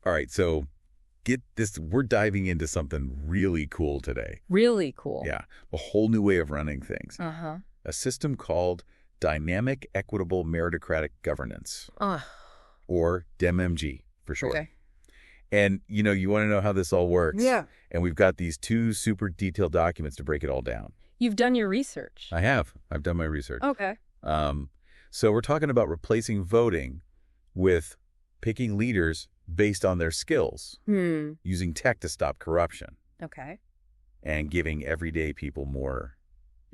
All right, so get this. We're diving into something really cool today. Really cool. Yeah, a whole new way of running things. Uh-huh. A system called Dynamic Equitable Meritocratic Governance, or DEMG for short. Okay. And, you want to know how this all works. Yeah. And we've got these 2 super detailed documents to break it all down. You've done your research. I have. I've done my research. Okay. So we're talking about replacing voting with picking leaders based on their skills, using tech to stop corruption, Okay. and giving everyday people more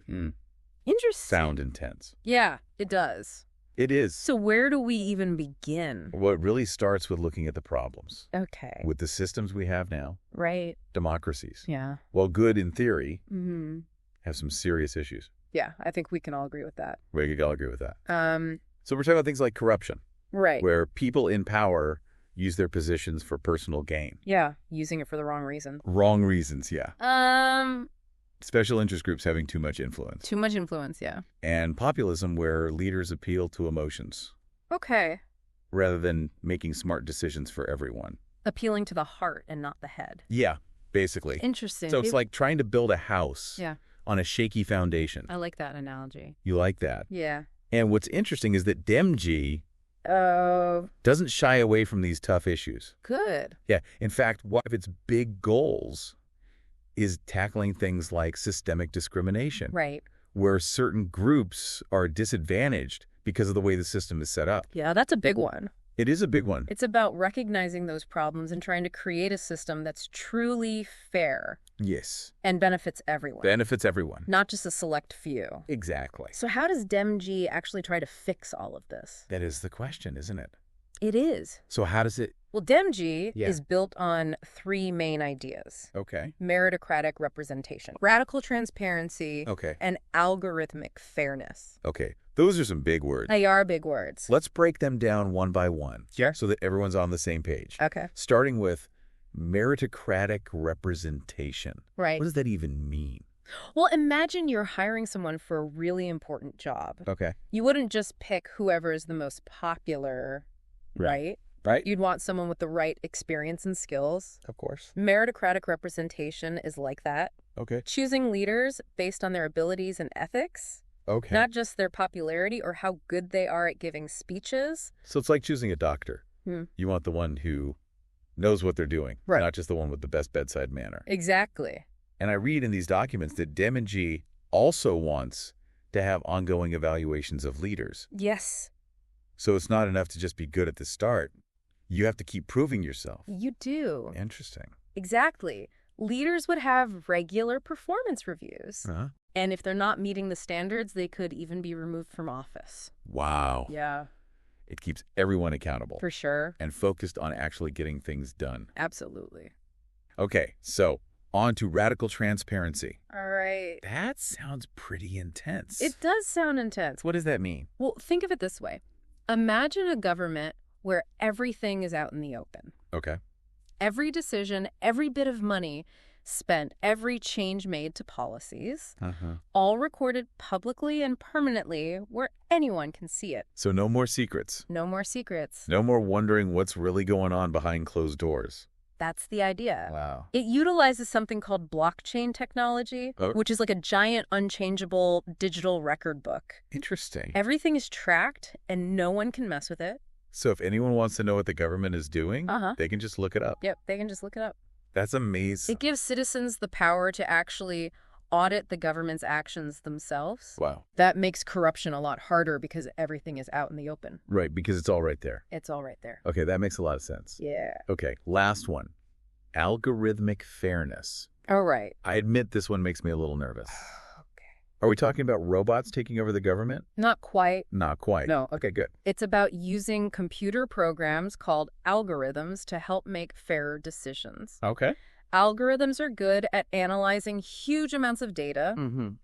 Interesting. sound intents. Yeah, it does. It is. So where do we even begin? Well, it really starts with looking at the problems. Okay. With the systems we have now, Right. democracies, Yeah. while good in theory, Mm-hmm. have some serious issues. Yeah, I think we can all agree with that. We could all agree with that. Um. So we're talking about things like corruption, Right. where people in power use their positions for personal gain. Yeah, using it for the wrong reason. Wrong reasons, yeah. Um. Special interest groups having too much influence. Too much influence, yeah. And populism, where leaders appeal to emotions Okay. rather than making smart decisions for everyone. Appealing to the heart and not the head. Yeah, basically. Interesting. So it's like trying to build a house Yeah, on a shaky foundation. I like that analogy. You like that? Yeah. And what's interesting is that DEMG Oh, doesn't shy away from these tough issues. good. Yeah. In fact, one of its big goals is tackling things like systemic discrimination, Right. where certain groups are disadvantaged because of the way the system is set up. Yeah, that's a big one. It is a big one. It's about recognizing those problems and trying to create a system that's truly fair Yes. and benefits everyone, Benefits everyone. not just a select few. Exactly. So how does DEMG actually try to fix all of this? That is the question, isn't it? It is. So how does it... Well, DEMG Yeah. is built on 3 main ideas. Okay. Meritocratic representation, radical transparency, Okay. and algorithmic fairness. Okay. Those are some big words. They are big words. Let's break them down one by one. Sure. So that everyone's on the same page. Okay. Starting with meritocratic representation. Right. What does that even mean? Well, imagine you're hiring someone for a really important job. Okay. You wouldn't just pick whoever is the most popular, right? Right? You'd want someone with the right experience and skills. Of course. Meritocratic representation is like that. Okay. Choosing leaders based on their abilities and ethics, Okay. not just their popularity or how good they are at giving speeches. So it's like choosing a doctor. You want the one who knows what they're doing, Right. not just the one with the best bedside manner. Exactly. And I read in these documents that DEMG also wants to have ongoing evaluations of leaders. Yes, So it's not enough to just be good at the start. You have to keep proving yourself. you do. Interesting. Exactly. Leaders would have regular performance reviews. Uh-huh. And if they're not meeting the standards, they could even be removed from office. Wow. Yeah, It keeps everyone accountable for sure. and focused on actually getting things done. Absolutely. Okay, so on to radical transparency. All right. That sounds pretty intense. It does sound intense. What does that mean? Well, think of it this way. Imagine a government where everything is out in the open. Okay. Every decision, every bit of money spent, every change made to policies, all recorded publicly and permanently where anyone can see it. So no more secrets. No more secrets. No more wondering what's really going on behind closed doors. That's the idea. Wow. It utilizes something called blockchain technology, which is like a giant unchangeable digital record book. Interesting. Everything is tracked and no one can mess with it. So if anyone wants to know what the government is doing, Uh-huh. they can just look it up. Yep, they can just look it up. That's amazing. It gives citizens the power to actually audit the government's actions themselves. Wow. That makes corruption a lot harder because everything is out in the open. Right, because it's all right there. It's all right there. Okay, that makes a lot of sense. Yeah. Okay, last one. Algorithmic fairness. All right. I admit this one makes me a little nervous. Okay. Are we talking about robots taking over the government? Not quite. Not quite. No. Okay, good. It's about using computer programs called algorithms to help make fairer decisions. Okay. Algorithms are good at analyzing huge amounts of data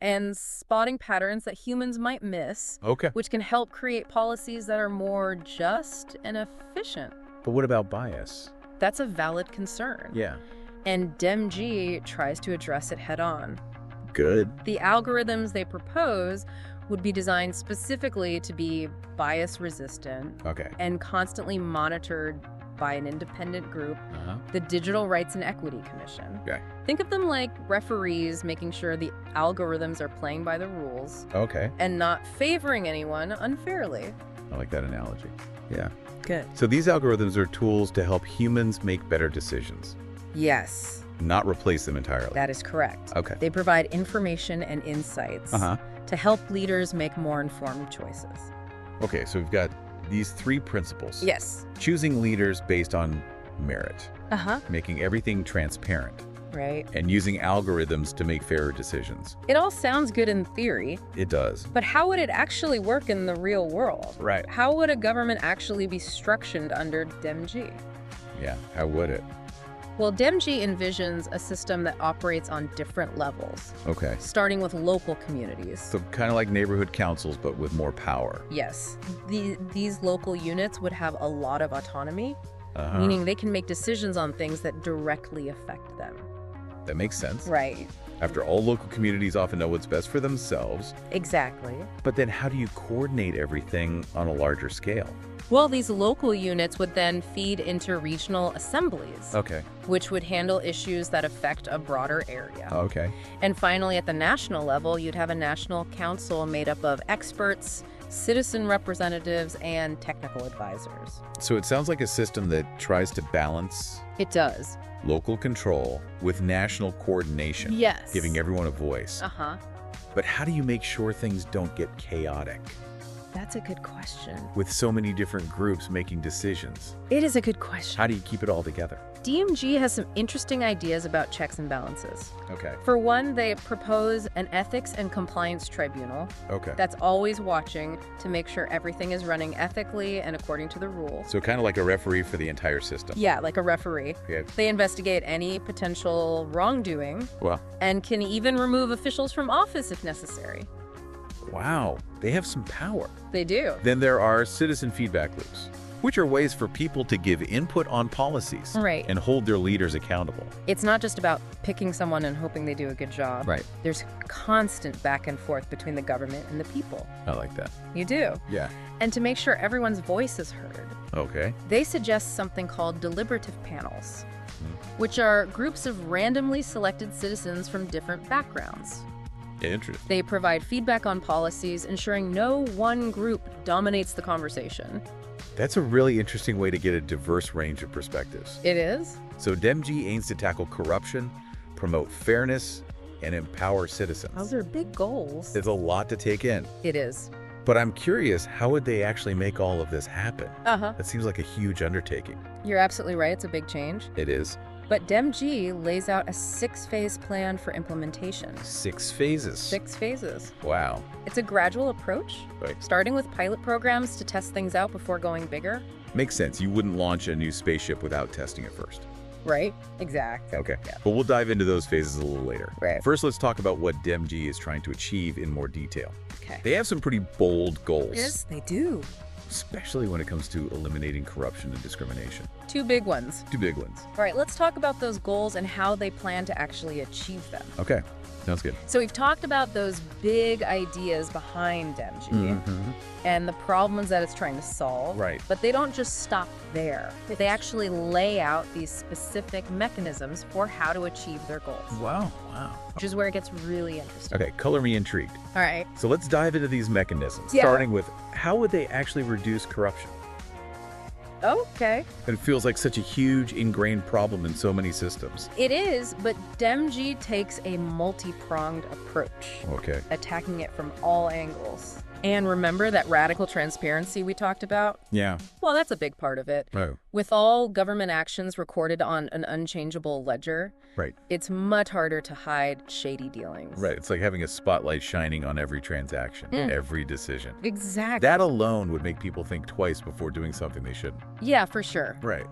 and spotting patterns that humans might miss, Okay. which can help create policies that are more just and efficient. But what about bias? That's a valid concern. Yeah. And DEMG tries to address it head on. Good. The algorithms they propose would be designed specifically to be bias resistant Okay. and constantly monitored by an independent group, the Digital Rights and Equity Commission. Okay. Think of them like referees making sure the algorithms are playing by the rules. Okay. And not favoring anyone unfairly. I like that analogy. Yeah. Good. So these algorithms are tools to help humans make better decisions, Yes, not replace them entirely. that is correct. Okay. They provide information and insights to help leaders make more informed choices. Okay, so we've got these 3 principles. Yes. Choosing leaders based on merit, making everything transparent, Right. and using algorithms to make fairer decisions. It all sounds good in theory, It does. but how would it actually work in the real world? Right. How would a government actually be structured under DEMG? Yeah, how would it? Well, DEMG envisions a system that operates on different levels, Okay. starting with local communities. So kind of like neighborhood councils, but with more power. Yes, these local units would have a lot of autonomy, meaning they can make decisions on things that directly affect them. That makes sense. Right. After all, local communities often know what's best for themselves. Exactly. But then how do you coordinate everything on a larger scale? Well, these local units would then feed into regional assemblies, Okay. which would handle issues that affect a broader area. Okay. And finally, at the national level, you'd have a national council made up of experts, citizen representatives, and technical advisors. So it sounds like a system that tries to balance It does. local control with national coordination. Yes. Giving everyone a voice. Uh-huh. But how do you make sure things don't get chaotic That's a good question. with so many different groups making decisions? It is a good question. How do you keep it all together? DMG has some interesting ideas about checks and balances. Okay. For one, they propose an ethics and compliance tribunal Okay. that's always watching to make sure everything is running ethically and according to the rules. So kind of like a referee for the entire system. Yeah, like a referee. Okay. They investigate any potential wrongdoing Well, and can even remove officials from office if necessary. wow. They have some power. They do. Then there are citizen feedback loops, which are ways for people to give input on policies Right. and hold their leaders accountable. It's not just about picking someone and hoping they do a good job. Right. There's constant back and forth between the government and the people. I like that. You do. Yeah. And to make sure everyone's voice is heard, Okay. they suggest something called deliberative panels, which are groups of randomly selected citizens from different backgrounds. Interesting. They provide feedback on policies, ensuring no one group dominates the conversation. That's a really interesting way to get a diverse range of perspectives. It is? So DEMG aims to tackle corruption, promote fairness, and empower citizens. Those are big goals. It's a lot to take in. It is. But I'm curious, how would they actually make all of this happen? Uh-huh. That seems like a huge undertaking. You're absolutely right. It's a big change. It is. But DEMG lays out a 6-phase plan for implementation. 6 phases. 6 phases. Wow. It's a gradual approach, Right. starting with pilot programs to test things out before going bigger. Makes sense. You wouldn't launch a new spaceship without testing it first. Right? Exactly. Okay. Yeah. But we'll dive into those phases a little later. Right. First, let's talk about what DEMG is trying to achieve in more detail. Okay. They have some pretty bold goals, Yes, they do. especially when it comes to eliminating corruption and discrimination. 2 big ones. 2 big ones. All right, let's talk about those goals and how they plan to actually achieve them. Okay. Sounds good. So we've talked about those big ideas behind DEMG and the problems that it's trying to solve. Right. But they don't just stop there. They actually lay out these specific mechanisms for how to achieve their goals, Wow. Wow. which is where it gets really interesting. Okay, color me intrigued. All right. So let's dive into these mechanisms, Yeah. starting with how would they actually reduce corruption? Okay. It feels like such a huge ingrained problem in so many systems. It is, but DEMG takes a multi-pronged approach, Okay. attacking it from all angles. And remember that radical transparency we talked about? Yeah. Well, that's a big part of it. Oh, With all government actions recorded on an unchangeable ledger, right. it's much harder to hide shady dealings. Right. It's like having a spotlight shining on every transaction, every decision. Exactly. That alone would make people think twice before doing something they shouldn't. Yeah, for sure. Right.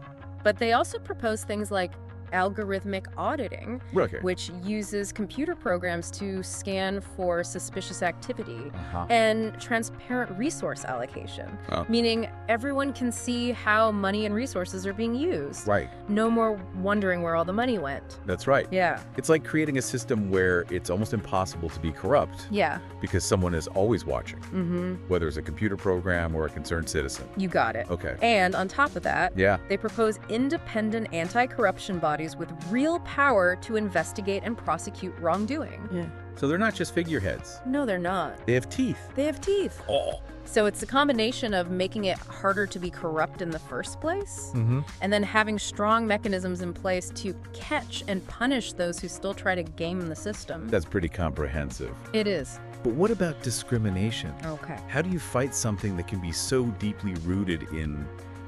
But they also propose things like algorithmic auditing, Okay. which uses computer programs to scan for suspicious activity, Uh-huh. and transparent resource allocation, Oh. meaning everyone can see how money and resources are being used. Right. No more wondering where all the money went. That's right. Yeah. It's like creating a system where it's almost impossible to be corrupt Yeah. because someone is always watching, Mm-hmm. whether it's a computer program or a concerned citizen. You got it. Okay. And on top of that, Yeah. they propose independent anti-corruption bodies with real power to investigate and prosecute wrongdoing. Yeah. So they're not just figureheads. No, they're not. They have teeth. They have teeth. Oh. So it's a combination of making it harder to be corrupt in the first place, Mm-hmm. and then having strong mechanisms in place to catch and punish those who still try to game the system. That's pretty comprehensive. It is. But what about discrimination? Okay. How do you fight something that can be so deeply rooted in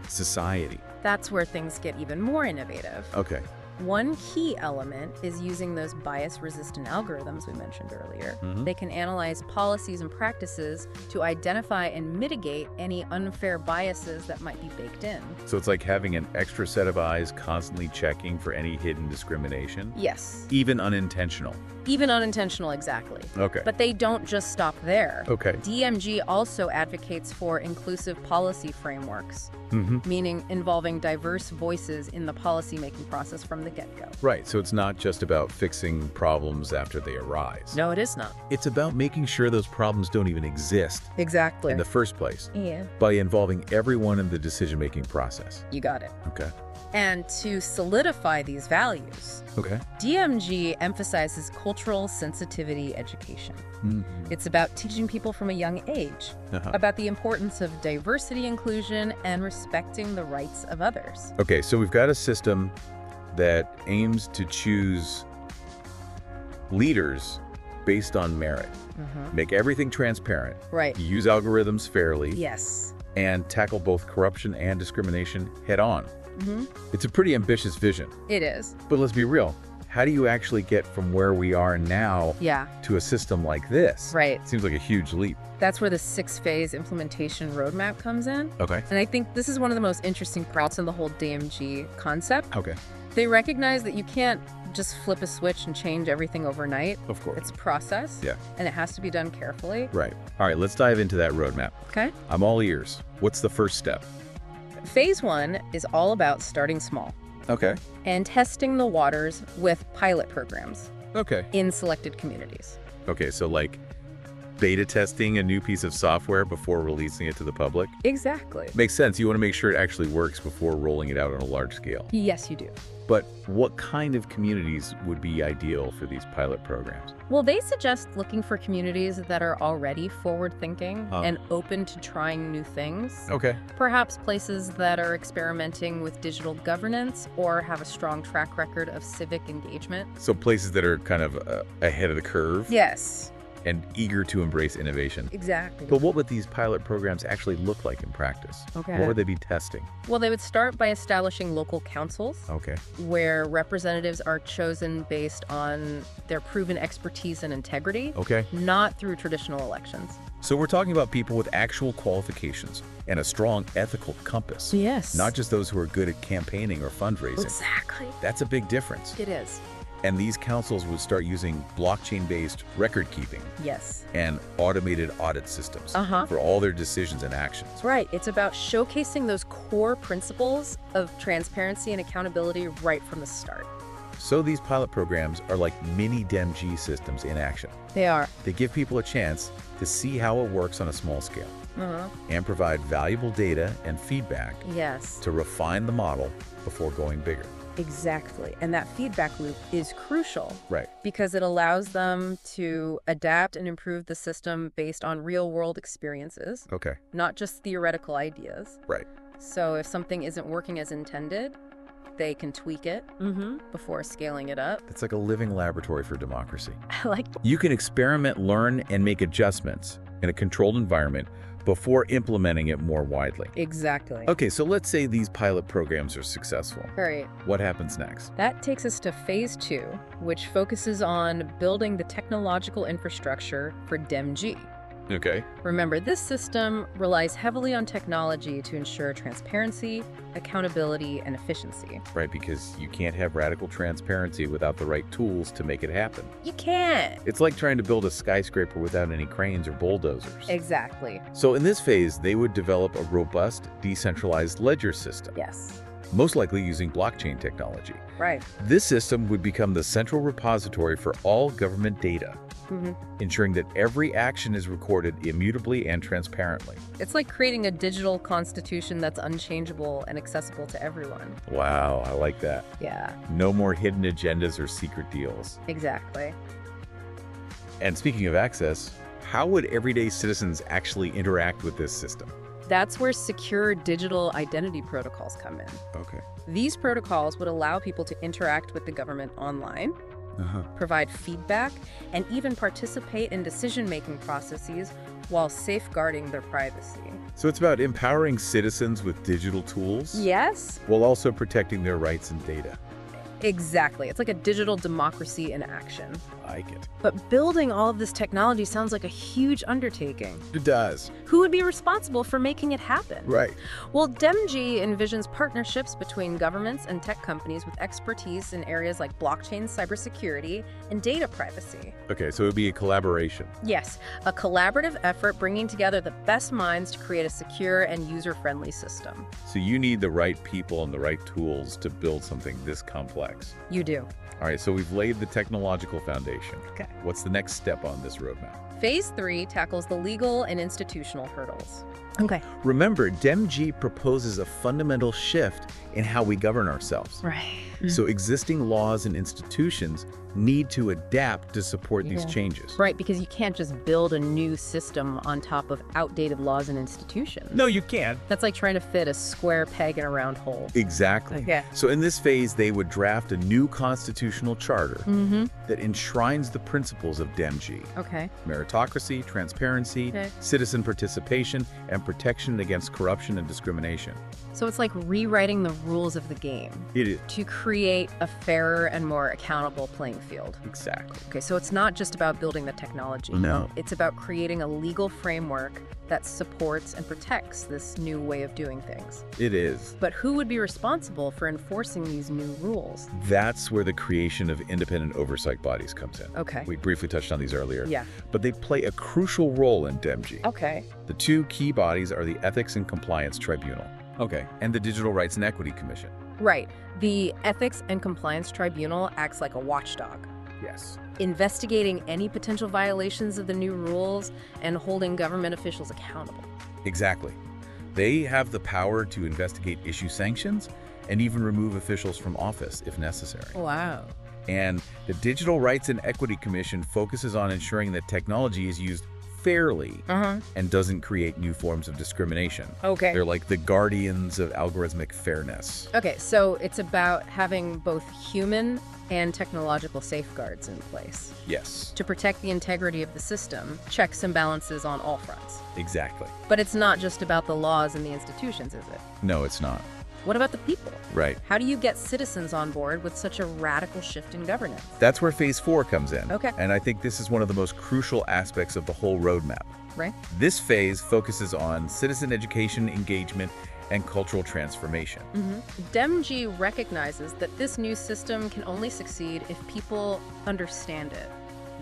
society? That's where things get even more innovative. Okay. One key element is using those bias-resistant algorithms we mentioned earlier. Mhm. They can analyze policies and practices to identify and mitigate any unfair biases that might be baked in. So it's like having an extra set of eyes constantly checking for any hidden discrimination, Yes. even unintentional. Even unintentional, exactly. Okay. But they don't just stop there. Okay. DMG also advocates for inclusive policy frameworks, Mm-hmm. meaning involving diverse voices in the policymaking process from the get-go. Right. So it's not just about fixing problems after they arise. No, it is not. It's about making sure those problems don't even exist Exactly. in the first place Yeah. by involving everyone in the decision-making process. You got it. Okay. And to solidify these values, Okay. DMG emphasizes cultural sensitivity education. Mm-hmm. It's about teaching people from a young age Uh-huh. about the importance of diversity, inclusion, and respecting the rights of others. Okay, so we've got a system that aims to choose leaders based on merit, make everything transparent, Right. use algorithms fairly, Yes. and tackle both corruption and discrimination head on. Mm-hmm. It's a pretty ambitious vision, It is. but let's be real. How do you actually get from where we are now Yeah. to a system like this? Right. Seems like a huge leap. That's where the 6-phase implementation roadmap comes in. Okay. And I think this is one of the most interesting parts in the whole DMG concept. Okay. They recognize that you can't just flip a switch and change everything overnight. Of course. It's a process. Yeah. And it has to be done carefully. Right. All right, let's dive into that roadmap. Okay. I'm all ears. What's the first step? Phase 1 is all about starting small Okay. and testing the waters with pilot programs Okay. in selected communities. Okay, so like beta testing a new piece of software before releasing it to the public? Exactly. Makes sense. You want to make sure it actually works before rolling it out on a large scale. Yes, you do. But what kind of communities would be ideal for these pilot programs? Well, they suggest looking for communities that are already forward-thinking and open to trying new things. Okay. Perhaps places that are experimenting with digital governance or have a strong track record of civic engagement. So places that are kind of ahead of the curve Yes, and eager to embrace innovation. exactly. But what would these pilot programs actually look like in practice? Okay. What would they be testing? Well, they would start by establishing local councils Okay. where representatives are chosen based on their proven expertise and integrity, Okay. not through traditional elections. So we're talking about people with actual qualifications and a strong ethical compass. Yes. Not just those who are good at campaigning or fundraising. Exactly. That's a big difference. It is. And these councils would start using blockchain-based record keeping Yes. and automated audit systems for all their decisions and actions. Right. It's about showcasing those core principles of transparency and accountability right from the start. So these pilot programs are like mini DEMG systems in action. They are. They give people a chance to see how it works on a small scale and provide valuable data and feedback Yes. to refine the model before going bigger. Exactly. And that feedback loop is crucial. Right. Because it allows them to adapt and improve the system based on real-world experiences, Okay. not just theoretical ideas. Right. So if something isn't working as intended, they can tweak it before scaling it up. It's like a living laboratory for democracy. I like You can experiment, learn, and make adjustments in a controlled environment before implementing it more widely. Exactly. Okay, so let's say these pilot programs are successful. Great. What happens next? That takes us to phase 2, which focuses on building the technological infrastructure for DEMG. Okay. Remember, this system relies heavily on technology to ensure transparency, accountability, and efficiency. Right, because you can't have radical transparency without the right tools to make it happen. You can't. It's like trying to build a skyscraper without any cranes or bulldozers. Exactly. So in this phase, they would develop a robust, decentralized ledger system. Yes. Most likely using blockchain technology. Right. This system would become the central repository for all government data, ensuring that every action is recorded immutably and transparently. It's like creating a digital constitution that's unchangeable and accessible to everyone. Wow, I like that. Yeah, No more hidden agendas or secret deals. exactly. And speaking of access, how would everyday citizens actually interact with this system? That's where secure digital identity protocols come in. Okay. These protocols would allow people to interact with the government online, provide feedback, and even participate in decision-making processes while safeguarding their privacy. So it's about empowering citizens with digital tools Yes, while also protecting their rights and data. exactly. It's like a digital democracy in action. I like it. But building all of this technology sounds like a huge undertaking. It does. Who would be responsible for making it happen? Right. Well, DEMG envisions partnerships between governments and tech companies with expertise in areas like blockchain, cybersecurity, and data privacy. Okay, so it would be a collaboration. Yes, a collaborative effort bringing together the best minds to create a secure and user-friendly system. So you need the right people and the right tools to build something this complex. You do. All right, so we've laid the technological foundation. Okay. What's the next step on this roadmap? Phase 3 tackles the legal and institutional hurdles. Okay. Remember, DEMG proposes a fundamental shift in how we govern ourselves. Right. So existing laws and institutions need to adapt to support these changes. Right, because you can't just build a new system on top of outdated laws and institutions. No, you can't. That's like trying to fit a square peg in a round hole. Exactly. Okay. So in this phase, they would draft a new constitutional charter that enshrines the principles of DEMG. Okay. Meritocracy, transparency, citizen participation, and protection against corruption and discrimination. So it's like rewriting the rules of the game It is. to create a fairer and more accountable playing field. Exactly. Okay, so it's not just about building the technology. No. It's about creating a legal framework that supports and protects this new way of doing things. It is. But who would be responsible for enforcing these new rules? That's where the creation of independent oversight bodies comes in. Okay. We briefly touched on these earlier. Yeah. But they play a crucial role in DEMG. Okay. The two key bodies are the Ethics and Compliance Tribunal. Okay. And the Digital Rights and Equity Commission. Right. The Ethics and Compliance Tribunal acts like a watchdog, Yes. investigating any potential violations of the new rules and holding government officials accountable. Exactly. They have the power to investigate, issue sanctions, and even remove officials from office if necessary. Wow. And the Digital Rights and Equity Commission focuses on ensuring that technology is used fairly and doesn't create new forms of discrimination. Okay. They're like the guardians of algorithmic fairness. Okay, so it's about having both human and technological safeguards in place Yes, to protect the integrity of the system, checks and balances on all fronts. exactly. But it's not just about the laws and the institutions, is it? No, it's not. What about the people? Right. How do you get citizens on board with such a radical shift in governance? That's where phase 4 comes in. Okay. And I think this is one of the most crucial aspects of the whole roadmap. Right? This phase focuses on citizen education, engagement, and cultural transformation. DEMG recognizes that this new system can only succeed if people understand it,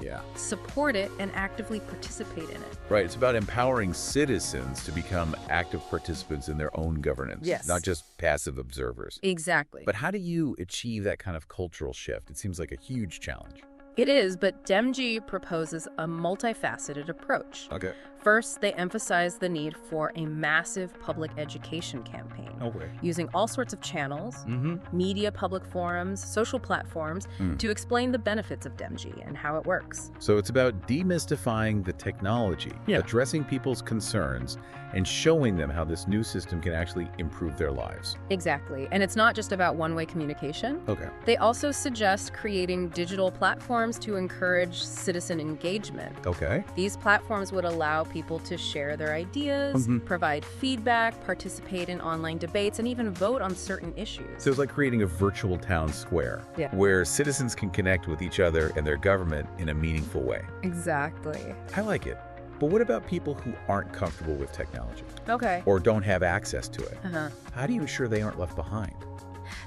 Yeah. support it, and actively participate in it. Right. It's about empowering citizens to become active participants in their own governance, Yes. not just passive observers. Exactly. But how do you achieve that kind of cultural shift? It seems like a huge challenge. It is, but DEMG proposes a multifaceted approach. Okay. First, they emphasize the need for a massive public education campaign, Okay. using all sorts of channels, media, public forums, social platforms, to explain the benefits of DEMG and how it works. So it's about demystifying the technology, addressing people's concerns, and showing them how this new system can actually improve their lives. Exactly. And it's not just about one-way communication. Okay. They also suggest creating digital platforms to encourage citizen engagement. Okay. These platforms would allow people to share their ideas, provide feedback, participate in online debates, and even vote on certain issues. So it's like creating a virtual town square where citizens can connect with each other and their government in a meaningful way. Exactly. I like it. But what about people who aren't comfortable with technology Okay. or don't have access to it? Uh-huh. How do you ensure they aren't left behind?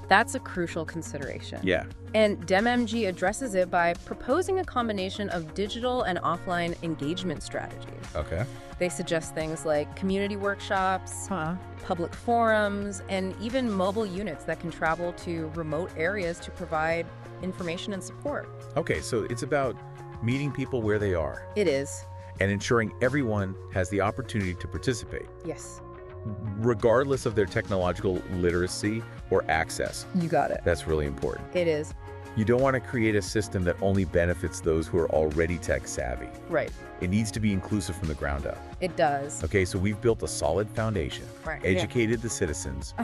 That's a crucial consideration. Yeah. And DEMG addresses it by proposing a combination of digital and offline engagement strategies. Okay. They suggest things like community workshops, public forums, and even mobile units that can travel to remote areas to provide information and support. Okay, so it's about meeting people where they are It is. and ensuring everyone has the opportunity to participate, Yes. regardless of their technological literacy or access. You got it. That's really important. It is. You don't want to create a system that only benefits those who are already tech savvy. Right. It needs to be inclusive from the ground up. It does. Okay, so we've built a solid foundation, Right. educated the citizens,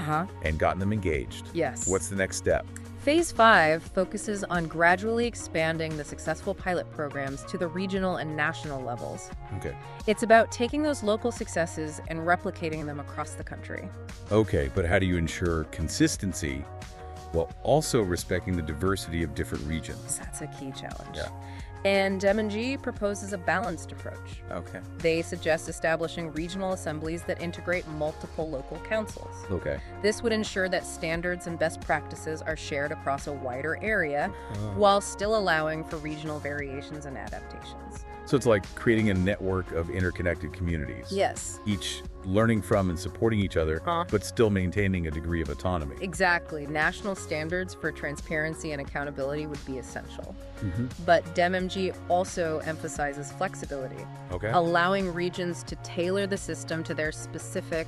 and gotten them engaged. Yes. What's the next step? Phase 5 focuses on gradually expanding the successful pilot programs to the regional and national levels. Okay. It's about taking those local successes and replicating them across the country. Okay, but how do you ensure consistency while also respecting the diversity of different regions? That's a key challenge. Yeah. And DEMG proposes a balanced approach. Okay. They suggest establishing regional assemblies that integrate multiple local councils. Okay. This would ensure that standards and best practices are shared across a wider area while still allowing for regional variations and adaptations. So it's like creating a network of interconnected communities. Yes. Each learning from and supporting each other, but still maintaining a degree of autonomy. Exactly. National standards for transparency and accountability would be essential. But DEMG also emphasizes flexibility, Okay. allowing regions to tailor the system to their specific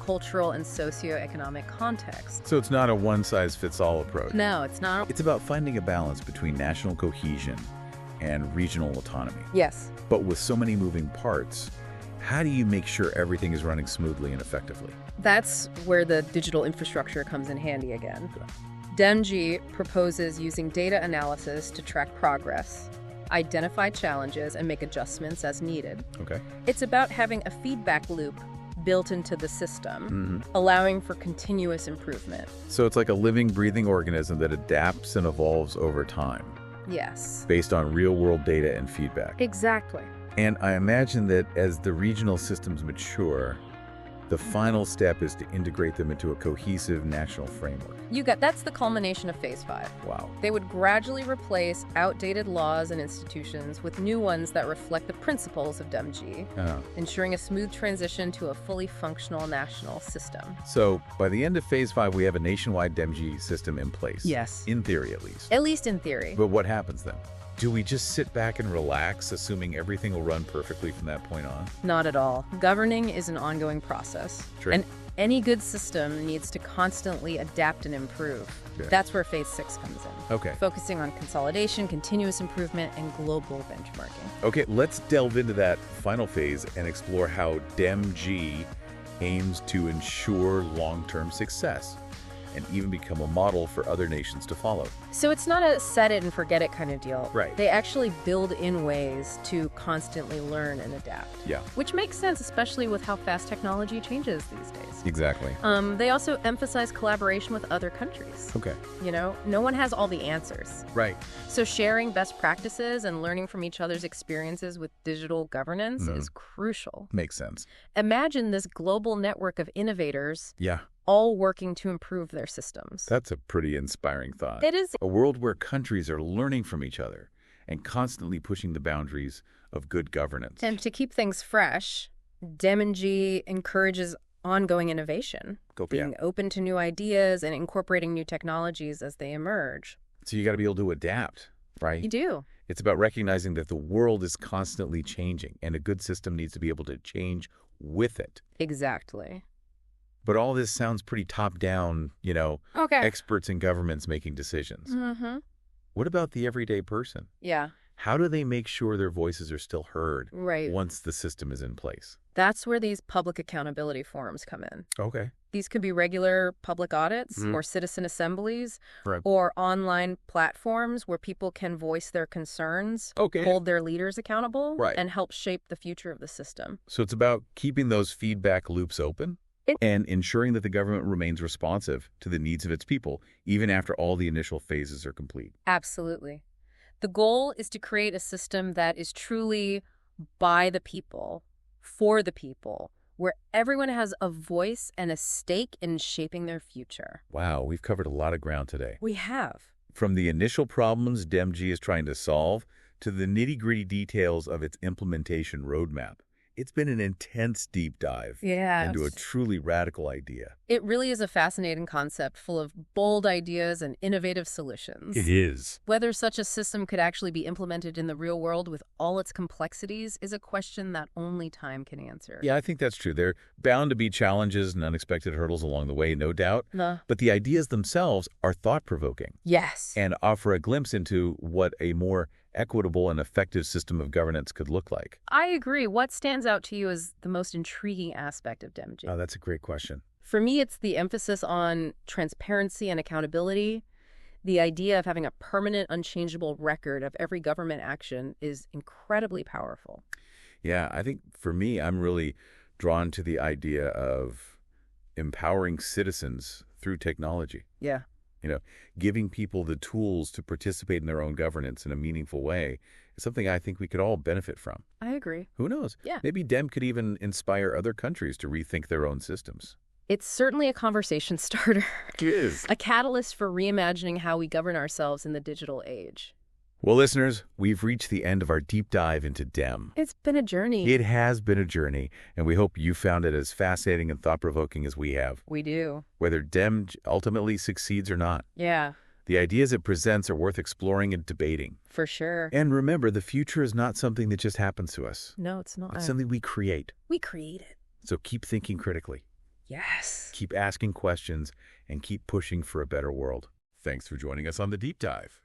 cultural and socioeconomic context. So it's not a one-size-fits-all approach. No, it's not. It's about finding a balance between national cohesion and regional autonomy. Yes. But with so many moving parts, how do you make sure everything is running smoothly and effectively? That's where the digital infrastructure comes in handy again. DEMG proposes using data analysis to track progress, identify challenges, and make adjustments as needed. Okay. It's about having a feedback loop built into the system, allowing for continuous improvement. So it's like a living, breathing organism that adapts and evolves over time Yes. based on real-world data and feedback. Exactly. And I imagine that as the regional systems mature, the final step is to integrate them into a cohesive national framework. That's the culmination of Phase 5. Wow. They would gradually replace outdated laws and institutions with new ones that reflect the principles of DEMG, ensuring a smooth transition to a fully functional national system. So by the end of Phase 5, we have a nationwide DEMG system in place. Yes. In theory, at least. At least in theory. But what happens then? Do we just sit back and relax, assuming everything will run perfectly from that point on? Not at all. Governing is an ongoing process. Sure. And any good system needs to constantly adapt and improve. Okay. That's where Phase 6 comes in. Okay. Focusing on consolidation, continuous improvement, and global benchmarking. Okay, let's delve into that final phase and explore how DEMG aims to ensure long-term success and even become a model for other nations to follow. So it's not a set it and forget it kind of deal. Right. They actually build in ways to constantly learn and adapt. Yeah. Which makes sense, especially with how fast technology changes these days. Exactly. They also emphasize collaboration with other countries. Okay. You know, no one has all the answers. Right. So sharing best practices and learning from each other's experiences with digital governance is crucial. Makes sense. Imagine this global network of innovators Yeah. all working to improve their systems. That's a pretty inspiring thought. It is. A world where countries are learning from each other and constantly pushing the boundaries of good governance. And to keep things fresh, DEMG encourages ongoing innovation, being open to new ideas and incorporating new technologies as they emerge. So you got to be able to adapt, right? You do. It's about recognizing that the world is constantly changing and a good system needs to be able to change with it. Exactly. But all this sounds pretty top-down, experts in governments making decisions. What about the everyday person? Yeah. How do they make sure their voices are still heard once the system is in place? That's where these public accountability forums come in. Okay. These could be regular public audits or citizen assemblies Right. or online platforms where people can voice their concerns, hold their leaders accountable, and help shape the future of the system. So it's about keeping those feedback loops open and ensuring that the government remains responsive to the needs of its people, even after all the initial phases are complete. Absolutely. The goal is to create a system that is truly by the people, for the people, where everyone has a voice and a stake in shaping their future. Wow, we've covered a lot of ground today. We have. From the initial problems DEMG is trying to solve to the nitty-gritty details of its implementation roadmap. It's been an intense deep dive into a truly radical idea. It really is a fascinating concept full of bold ideas and innovative solutions. It is. Whether such a system could actually be implemented in the real world with all its complexities is a question that only time can answer. Yeah, I think that's true. There are bound to be challenges and unexpected hurdles along the way, no doubt. But the ideas themselves are thought-provoking. Yes. And offer a glimpse into what a more equitable and effective system of governance could look like. I agree. What stands out to you as the most intriguing aspect of DEMG? Oh, that's a great question. For me, it's the emphasis on transparency and accountability. The idea of having a permanent, unchangeable record of every government action is incredibly powerful. Yeah, I think for me, I'm really drawn to the idea of empowering citizens through technology. Yeah. Giving people the tools to participate in their own governance in a meaningful way is something I think we could all benefit from. I agree. Who knows? Yeah. Maybe DEM could even inspire other countries to rethink their own systems. It's certainly a conversation starter. It is. A catalyst for reimagining how we govern ourselves in the digital age. Well, listeners, we've reached the end of our deep dive into DEM. It's been a journey. It has been a journey, and we hope you found it as fascinating and thought-provoking as we have. We do. Whether DEM ultimately succeeds or not. Yeah. The ideas it presents are worth exploring and debating. For sure. And remember, the future is not something that just happens to us. No, it's not. It's something we create. We create it. So keep thinking critically. Yes. Keep asking questions and keep pushing for a better world. Thanks for joining us on The Deep Dive.